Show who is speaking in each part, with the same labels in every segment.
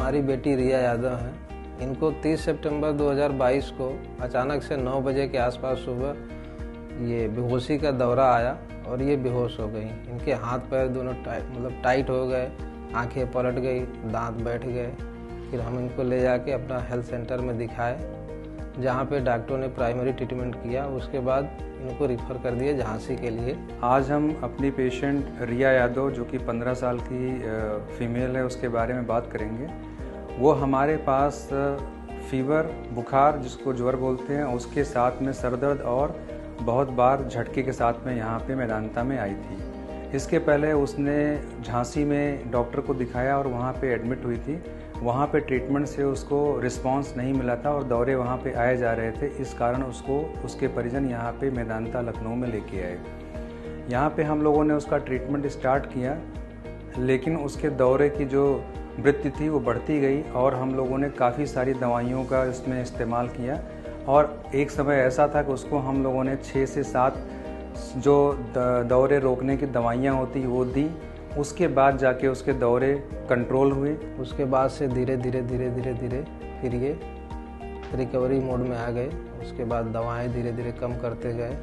Speaker 1: हमारी बेटी रिया यादव हैं। इनको 30 सितंबर 2022 को अचानक से 9 बजे के आसपास सुबह ये बेहोशी का दौरा आया और ये बेहोश हो गई। इनके हाथ पैर दोनों टाइट हो गए, आंखें पलट गई, दांत बैठ गए। फिर हम इनको ले जाके अपना हेल्थ सेंटर में दिखाए, जहाँ पे डॉक्टरों ने प्राइमरी ट्रीटमेंट किया। उसके बाद इनको रिफ़र कर दिया झांसी के लिए।
Speaker 2: आज हम अपनी पेशेंट रिया यादव जो कि 15 साल की फीमेल है उसके बारे में बात करेंगे। वो हमारे पास फीवर, बुखार जिसको ज्वर बोलते हैं, उसके साथ में सर दर्द और बहुत बार झटके के साथ में यहाँ पे मैदानता में आई थी। इसके पहले उसने झांसी में डॉक्टर को दिखाया और वहाँ पे एडमिट हुई थी। वहाँ पे ट्रीटमेंट से उसको रिस्पांस नहीं मिला था और दौरे वहाँ पे आए जा रहे थे। इस कारण उसको उसके परिजन यहाँ पे मैदानता लखनऊ में लेके आए। यहाँ पे हम लोगों ने उसका ट्रीटमेंट स्टार्ट किया, लेकिन उसके दौरे की जो वृत्ति थी वो बढ़ती गई और हम लोगों ने काफ़ी सारी दवाइयों का इसमें इस्तेमाल किया। और एक समय ऐसा था कि उसको हम लोगों ने 6 से 7 जो दौरे रोकने की दवाइयाँ होती वो दी। उसके बाद जाके उसके दौरे कंट्रोल हुए।
Speaker 1: उसके बाद से धीरे धीरे फिर ये रिकवरी मोड में आ गए। उसके बाद दवाएं धीरे धीरे कम करते गए।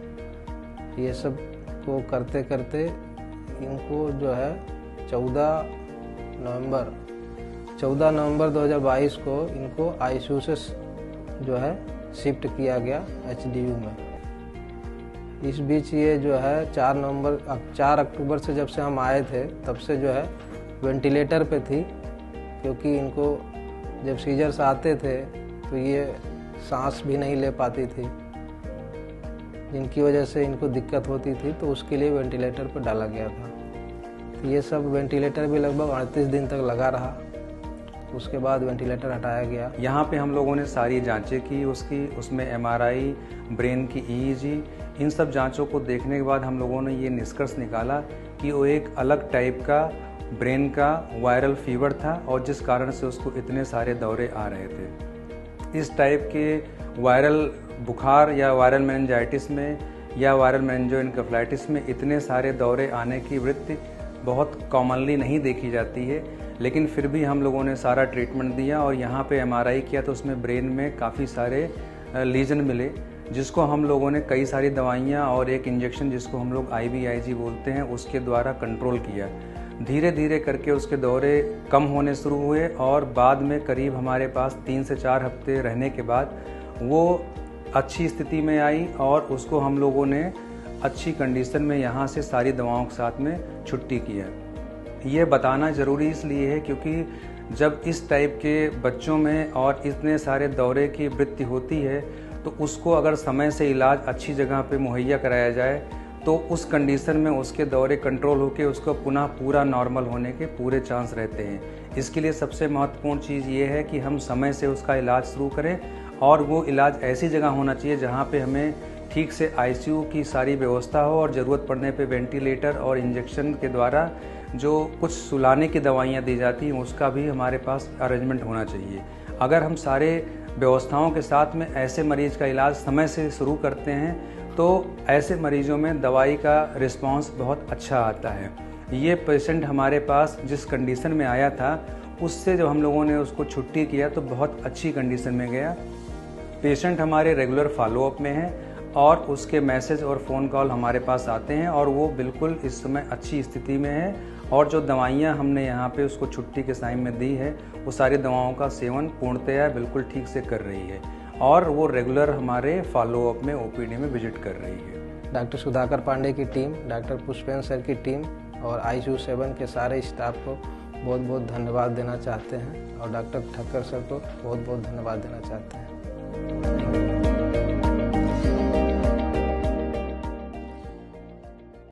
Speaker 1: ये सब को करते करते इनको जो है 14 नवंबर 2022 को इनको आईसीयू से जो है शिफ्ट किया गया एचडीयू में। इस बीच ये जो है 4 अक्टूबर से जब से हम आए थे तब से जो है वेंटिलेटर पे थी, क्योंकि इनको जब सीजर्स आते थे तो ये सांस भी नहीं ले पाती थी, जिनकी वजह से इनको दिक्कत होती थी, तो उसके लिए वेंटिलेटर पर डाला गया था। तो ये सब वेंटिलेटर भी लगभग 38 दिन तक लगा रहा। उसके बाद वेंटिलेटर हटाया गया।
Speaker 2: यहाँ पे हम लोगों ने सारी जांचें की उसमें एमआरआई, ब्रेन की ईईजी, इन सब जांचों को देखने के बाद हम लोगों ने ये निष्कर्ष निकाला कि वो एक अलग टाइप का ब्रेन का वायरल फीवर था और जिस कारण से उसको इतने सारे दौरे आ रहे थे। इस टाइप के वायरल बुखार या वायरल मेनिंजाइटिस में या वायरल मेनिंजोइनकेफेलाइटिस में इतने सारे दौरे आने की वृत्ति बहुत कॉमनली नहीं देखी जाती है, लेकिन फिर भी हम लोगों ने सारा ट्रीटमेंट दिया और यहाँ पे एमआरआई किया तो उसमें ब्रेन में काफ़ी सारे लीजन मिले, जिसको हम लोगों ने कई सारी दवाइयाँ और एक इंजेक्शन जिसको हम लोग IVIG बोलते हैं उसके द्वारा कंट्रोल किया। धीरे धीरे करके उसके दौरे कम होने शुरू हुए और बाद में करीब हमारे पास 3 से 4 हफ्ते रहने के बाद वो अच्छी स्थिति में आई और उसको हम लोगों ने अच्छी कंडीशन में यहाँ से सारी दवाओं के साथ में छुट्टी किया। ये बताना ज़रूरी इसलिए है क्योंकि जब इस टाइप के बच्चों में और इतने सारे दौरे की वृत्ति होती है तो उसको अगर समय से इलाज अच्छी जगह पे मुहैया कराया जाए तो उस कंडीशन में उसके दौरे कंट्रोल होकर उसको पुनः पूरा नॉर्मल होने के पूरे चांस रहते हैं। इसके लिए सबसे महत्वपूर्ण चीज़ ये है कि हम समय से उसका इलाज शुरू करें और वो इलाज ऐसी जगह होना चाहिए जहाँ पे हमें ठीक से आईसीयू की सारी व्यवस्था हो और ज़रूरत पड़ने पे वेंटिलेटर और इंजेक्शन के द्वारा जो कुछ सुलाने की दवाइयाँ दी जाती हैं उसका भी हमारे पास अरेंजमेंट होना चाहिए। अगर हम सारे व्यवस्थाओं के साथ में ऐसे मरीज का इलाज समय से शुरू करते हैं तो ऐसे मरीजों में दवाई का रिस्पांस बहुत अच्छा आता है। ये पेशेंट हमारे पास जिस कंडीशन में आया था उससे जब हम लोगों ने उसको छुट्टी किया तो बहुत अच्छी कंडीशन में गया। पेशेंट हमारे रेगुलर फॉलोअप में है और उसके मैसेज और फ़ोन कॉल हमारे पास आते हैं और वो बिल्कुल इस समय अच्छी स्थिति में है और जो दवाइयाँ हमने यहाँ पे उसको छुट्टी के टाइम में दी है वो सारी दवाओं का सेवन पूर्णतया बिल्कुल ठीक से कर रही है और वो रेगुलर हमारे फॉलोअप में ओपीडी में विजिट कर रही है।
Speaker 1: डॉक्टर सुधाकर पांडे की टीम, डॉक्टर पुष्पेंद्र सर की टीम और ICU 7 के सारे स्टाफ को बहुत बहुत धन्यवाद देना चाहते हैं और डॉक्टर ठक्कर सर को बहुत बहुत धन्यवाद देना चाहते हैं।